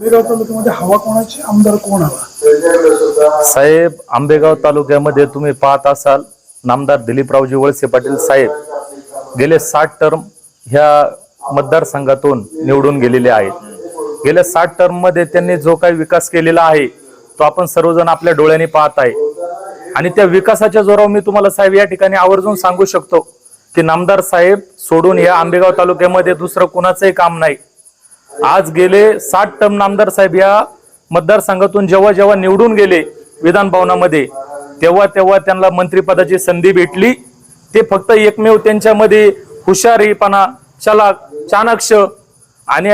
आंबेगाव तालुक्यामध्ये हवा कोणाची, आमदार कोण हवा? साहेब, आंबेगाव तालुक्यामध्ये तुम्ही पाहत असाल, नामदार दिलीपरावजी वळसे पाटील साहेब गेले 60 टर्म ह्या मतदारसंघातून निवडून गेलेले आहेत। गेल्या 60 टर्म मध्ये त्यांनी जो काही विकास केलेला आहे तो आपण सर्वजण आपल्या डोळ्यांनी पाहत आहे। आणि त्या विकासाच्या जोरावर मी तुम्हाला साहेब या ठिकाणी आवर्जून सांगू शकतो की नामदार साहेब सोडून या आंबेगाव तालुक्यामध्ये दुसरं कोणाचंही काम नाही। आज गेले 60 टर्म नामदार साहेब या मतदारसंघातून जेव्हा जेव्हा निवडून गेले विधान भवनामध्ये, तेव्हा तेव्हा त्यांना मंत्रिपदाची संधी भेटली। ते फक्त एकमेव त्यांच्यामध्ये हुशारीपणा, चलाक, चाणक्ष आणि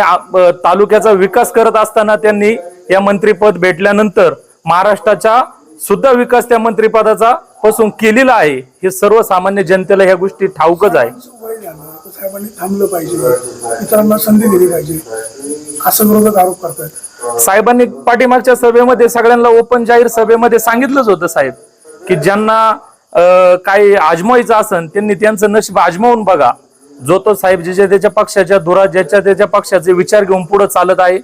तालुक्याचा विकास करत असताना त्यांनी या मंत्रिपद भेटल्यानंतर महाराष्ट्राचा सुद्धा विकास त्या मंत्रिपदाचा पासून केलेला आहे। हे सर्वसामान्य जनतेला ह्या गोष्टी ठाऊकच आहे। साहेबांनी थांबलं पाहिजे, इतरांना संधी दिली पाहिजे असं विरोधक आरोप करतात। साहेबांनी पाठीमागच्या सभेमध्ये सगळ्यांना ओपन जाहीर सभेमध्ये सांगितलंच होतं साहेब की ज्यांना काही आजमावायचं असेल त्यांनी त्यांचं नशीब आजमावून बघा। जो तो साहेब ज्याच्या त्याच्या पक्षाच्या धुरा, ज्याच्या त्याच्या पक्षाचे विचार घेऊन पुढे चालत आहे।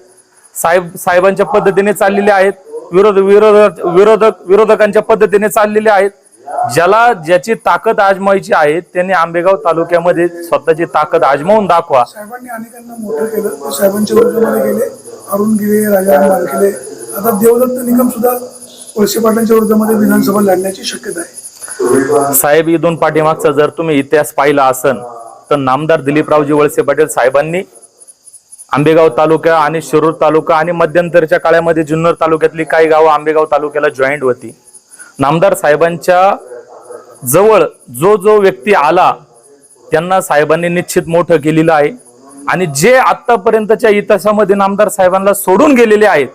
साहेबांच्या पद्धतीने चाललेले आहेत, विरोधकांच्या पद्धतीने चाललेले आहेत। ज्याला ज्याची ताकद आजमावायची आहे त्यांनी आंबेगाव तालुक्यामध्ये स्वतःची ताकद आजमावून दाखवा। साहेबांनी अनेकांना मोठं केलं, साहेबांच्या विरोधामध्ये गेले, अरुण गिरे, राजा केले, आता देवदत्त निकम सुद्धा वळसे पाटलांच्या विरोधामध्ये विधानसभा लढण्याची शक्यता आहे। साहेब, इथून पाठीमागचा जर तुम्ही इतिहास पाहिला असेल तर नामदार दिलीपरावजी वळसे पाटील साहेबांनी आंबेगाव तालुका आणि शिरूर तालुका आणि मध्यंतरच्या काळामध्ये जुन्नर तालुक्यातली काही गावं आंबेगाव तालुक्याला जॉईंट होती। नामदार साहेबांच्या जवळ जो जो व्यक्ती आला त्यांना साहेबांनी निश्चित मोठं केलेलं आहे। आणि जे आतापर्यंतच्या इतिहासामध्ये नामदार साहेबांना सोडून गेलेले आहेत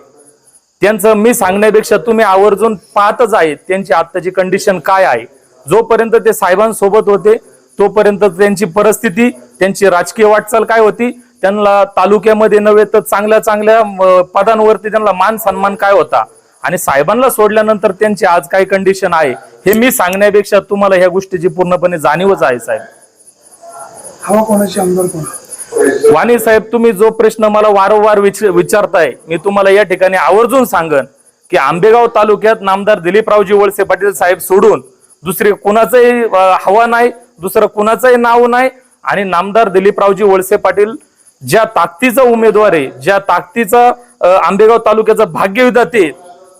त्यांचं मी सांगण्यापेक्षा तुम्ही आवर्जून पाहतच आहे त्यांची आत्ताची कंडिशन काय आहे। जोपर्यंत ते साहेबांसोबत होते तोपर्यंत त्यांची परिस्थिती, त्यांची राजकीय वाटचाल काय होती, त्यांना तालुक्यामध्ये नव्हे तर चांगल्या चांगल्या पदांवरती त्यांना मान सन्मान काय होता, आणि साहेबांना सोडल्यानंतर त्यांची आज काय कंडिशन आहे हे मी सांगण्यापेक्षा तुम्हाला ह्या गोष्टीची पूर्णपणे जाणीवच आहे। साहेब, हवा कोणाची, आमदार कोण? वाणी साहेब, तुम्ही जो प्रश्न मला वारंवार विचारताय मी तुम्हाला या ठिकाणी आवर्जून सांगन की आंबेगाव तालुक्यात नामदार दिलीपरावजी वळसे पाटील साहेब सोडून दुसरे कुणाचंही हवा नाही, दुसरं कुणाचंही नाव नाही। आणि नामदार दिलीपरावजी वळसे पाटील ज्या ताकदीचा उमेदवार आहे, ज्या ताकदीचा आंबेगाव तालुक्याचं भाग्यविधाते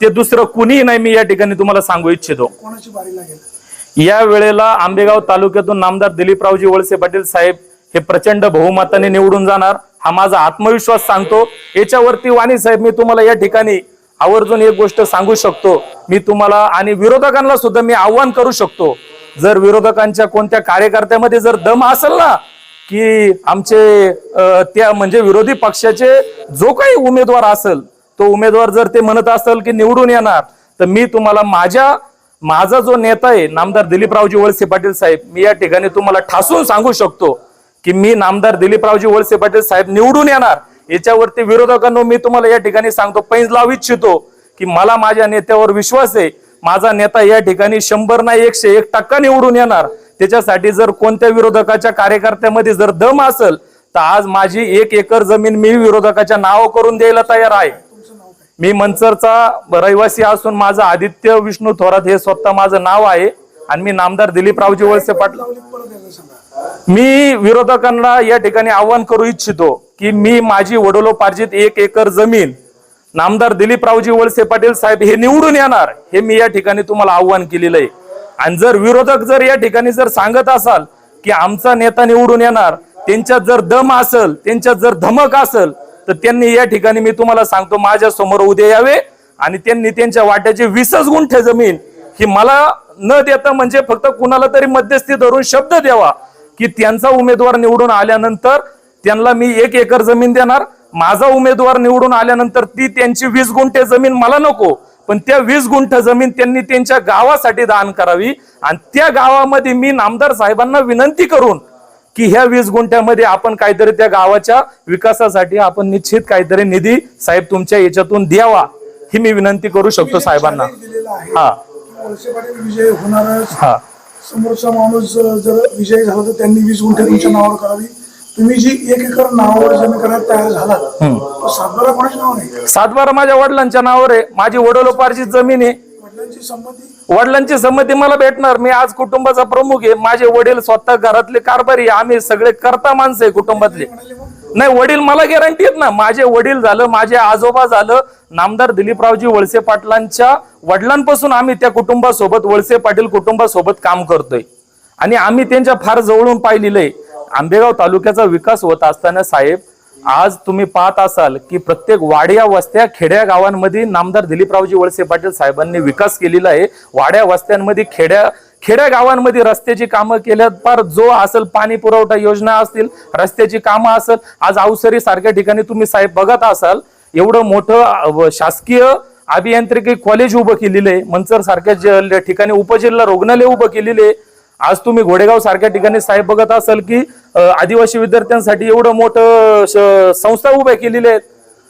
ते दुसरं कुणीही नाही, मी या ठिकाणी तुम्हाला सांगू इच्छितो। कोणाची बारी लागेल या वेळेला आंबेगाव तालुक्यातून नामदार दिलीपरावजी वळसे पाटील साहेब हे प्रचंड बहुमताने निवडून जाणार, हा माझा आत्मविश्वास सांगतो। याच्यावरती वाणी साहेब मी तुम्हाला या ठिकाणी आवर्जून एक गोष्ट सांगू शकतो, मी तुम्हाला आणि विरोधकांना सुद्धा मी आव्हान करू शकतो, जर विरोधकांच्या कोणत्या कार्यकर्त्यामध्ये जर दम असेल ना की आमचे त्या म्हणजे विरोधी पक्षाचे जो काही उमेदवार असेल तो उमेदवार जर ते म्हणत असेल की निवडून येणार, तर मी तुम्हाला माझा जो नेता आहे नामदार दिलीपरावजी वळसे पाटील साहेब, मी या ठिकाणी तुम्हाला ठासून सांगू शकतो की मी नामदार दिलीपरावजी वळसे पाटील साहेब निवडून येणार। याच्यावरती विरोधकांना मी तुम्हाला या ठिकाणी सांगतो, पैज लावू इच्छितो की मला माझ्या नेत्यावर विश्वास आहे, माझा नेता या ठिकाणी 100 नाही 101% निवडून येणार। त्याच्यासाठी जर कोणत्या विरोधकाच्या कार्यकर्त्यामध्ये जर दम असेल तर आज माझी 1 एकर जमीन मी विरोधकाच्या नाव करून द्यायला तयार आहे। मी मंचरचा रहिवासी असून माझं आदित्य विष्णू थोरात हे स्वतः माझं नाव आहे आणि मी नामदार दिलीपरावजी वळसे पाटील, मी विरोधकांना या ठिकाणी आव्हान करू इच्छितो की मी माझी वडिलोपार्जित 1 एकर जमीन नामदार दिलीपरावजी वळसे पाटील साहेब हे निवडून येणार, हे मी या ठिकाणी तुम्हाला आव्हान केलेलं आहे। आणि जर विरोधक जर या ठिकाणी जर सांगत असाल की आमचा नेता निवडून येणार, त्यांच्यात जर दम असेल, त्यांच्यात जर धमक असेल, तर त्यांनी या ठिकाणी मी तुम्हाला सांगतो माझ्या समोर उद्या यावे आणि त्यांनी त्यांच्या वाट्याचे 20 गुंठे जमीन ही मला न देता म्हणजे फक्त कुणाला तरी मध्यस्थी धरून शब्द द्यावा की त्यांचा उमेदवार निवडून आल्यानंतर त्यांना मी 1 एकर जमीन देणार, माझा उमेदवार निवडून आल्यानंतर ती त्यांची 20 गुंठे जमीन मला नको, पण त्या 20 गुंठ जमीन त्यांनी त्यांच्या गावासाठी दान करावी। आणि त्या गावामध्ये मी नामदार साहेबांना विनंती करून की ह्या 20 गुंठ्यामध्ये आपण काहीतरी त्या गावाच्या विकासासाठी आपण निश्चित काहीतरी निधी साहेब तुमच्या याच्यातून द्यावा, ही मी विनंती करू शकतो साहेबांना। हा, वळसे पाटील विजय होणारच, समोरचा माणूस जर विजय झाला तर त्यांनी 20 गुंठे तुमच्या नावावर करावी, तुम्ही जी 1 एकर नावावर जमीन करायला तयार झाला तो 7/12 कोणाच्या नावावर आहे? 7/12 माझ्या वडिलांच्या नावावर आहे. माझी वडिलोपार्जित जमीन आहे. वडिलांची संमती वडिलांची संमती मला भेटणार. मी आज कुटुंबाचा प्रमुख आहे. माझे वडील स्वतः घरातले कारभारी, आम्ही सगळे करता माणसं आहे कुटुंबातले. म्हणाले मग नाही, वडील मला गॅरंटी आहेत ना. माझे वडील झालं, माझे आजोबा झालं, नामदार दिलीपरावजी वळसे पाटलांच्या वडिलांपासून आम्ही त्या कुटुंबासोबत, वळसे पाटील कुटुंबासोबत काम करतोय आणि आम्ही त्यांच्या फार जवळून पाहिलेलं आहे. आंबेगाव तालुक्याचा विकास होत असताना साहेब, आज तुम्ही पाहत असाल की प्रत्येक वाड्या वस्त्या खेड्या गावांमध्ये नामदार दिलीपरावजी वळसे पाटील साहेबांनी विकास केलेला आहे. वाड्या वस्त्यांमध्ये खेड्या गावांमध्ये रस्त्याची कामं केल्यात. फार जो असेल पाणी पुरवठा योजना असतील, रस्त्याची कामं असेल. आज अवसरी सारख्या ठिकाणी तुम्ही साहेब बघत असाल एवढं मोठं शासकीय अभियांत्रिकी कॉलेज उभं केलेलं आहे. मंचर सारख्या ठिकाणी उपजिल्हा रुग्णालय उभं केलेले आहे. आज तुम्ही घोडेगाव सारख्या ठिकाणी साहेब बघत असाल की आदिवासी विद्यार्थ्यांसाठी एवढं मोठं संस्था उभ्या केलेल्या आहेत.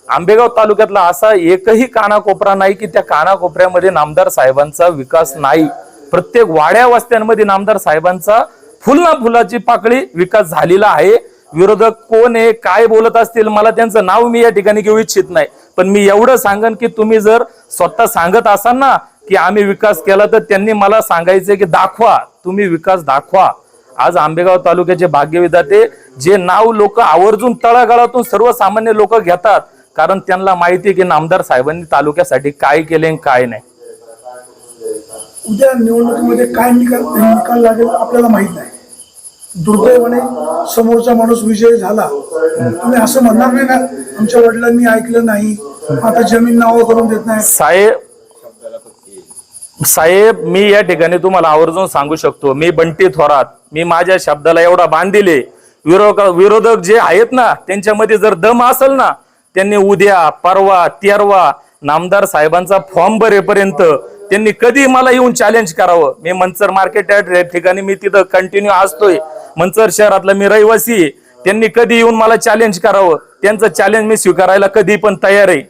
आंबेगाव तालुक्यातला असा एकही कानाकोपरा नाही की त्या कानाकोपऱ्यामध्ये नामदार साहेबांचा विकास नाही. प्रत्येक वाड्या वस्त्यांमध्ये नामदार साहेबांचा फुल ना फुलाची पाकळी विकास झालेला आहे. विरोधक कोण आहे, काय बोलत असतील, मला त्यांचं नाव मी या ठिकाणी घेऊ इच्छित नाही. पण मी एवढं सांगन की तुम्ही जर स्वतः सांगत असाल ना की आम्ही विकास केला, तर त्यांनी मला सांगायचं की दाखवा, तुम्ही विकास दाखवा. आज आंबेगाव तालुक्याचे भाग्यविधाते जे नाव लोक आवर्जून तळागाळातून सर्वसामान्य लोक घेतात, कारण त्यांना माहिती आहे की नामदार साहेबांनी तालुक्यासाठी काय केले आणि काय नाही. उद्या निवडणुकीमध्ये काय निकाल लागेल आपल्याला माहित नाही. दुर्दैवाने समोरचा माणूस विजयी झाला, तुम्ही असं म्हणणार नाही ना आमच्या वडिलांनी ऐकलं नाही, आता जमीन नावं करून देत नाही. साहेब मी या ठिकाणी तुम्हाला आवर्जून सांगू शकतो, मी बंटी थोरात, मी माझ्या शब्दाला एवढा बांध दिले. विरोधक जे आहेत ना त्यांच्यामध्ये जर दम असेल ना, त्यांनी उद्या परवा तेरवा नामदार साहेबांचा फॉर्म भरेपर्यंत त्यांनी कधी मला येऊन चॅलेंज करावं. मी मंचर मार्केट या ठिकाणी मी तिथं कंटिन्यू असतोय. मंचर शहरातला मी रहिवासी आहे. त्यांनी कधी येऊन मला चॅलेंज करावं, त्यांचं चॅलेंज मी स्वीकारायला कधी पण तयार आहे.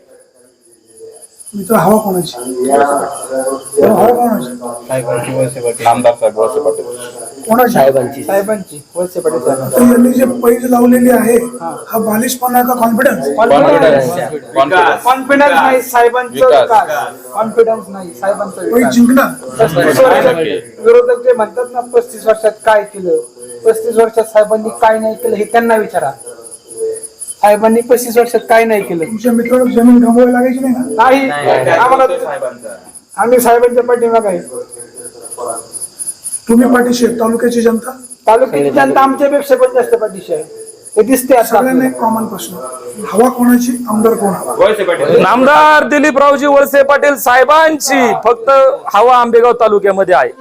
मित्र हवा कोणाची? हवा कोणाची? नामदार साहेब वळसे पाटील कोणाची? साहेबांची वळसे पाटील साहेब. तर यांनी जे पैज लावलेली आहे हा बालिशपणा का कॉन्फिडन्स? कॉन्फिडन्स नाही साहेबांचं कॉन्फिडन्स नाही साहेबांचं पैज जिंकणार. 35 वर्षात विरोधक जे म्हणतात ना 35 वर्षात काय केलं, 35 वर्षात साहेबांनी काय नाही केलं हे त्यांना विचारा. साहेबांनी 35 वर्षात काय नाही केलं. तुमच्या मित्राला जमीन गमवायला लागायची नाही ना? नाही आम्हाला आम्ही साहेबांच्या पाठीमागे आहे. तुम्ही पाठीशी आहे, तालुक्याची जनता? तालुक्याची जनता आमच्यापेक्षा पण जास्त पाठीशी आहे, हे दिसते आता. सगळ्यांना एक कॉमन प्रश्न, हवा कोणाची, आमदार कोण हवा? नामदार दिलीपरावजी वळसे पाटील साहेबांची फक्त हवा आंबेगाव तालुक्यामध्ये आहे.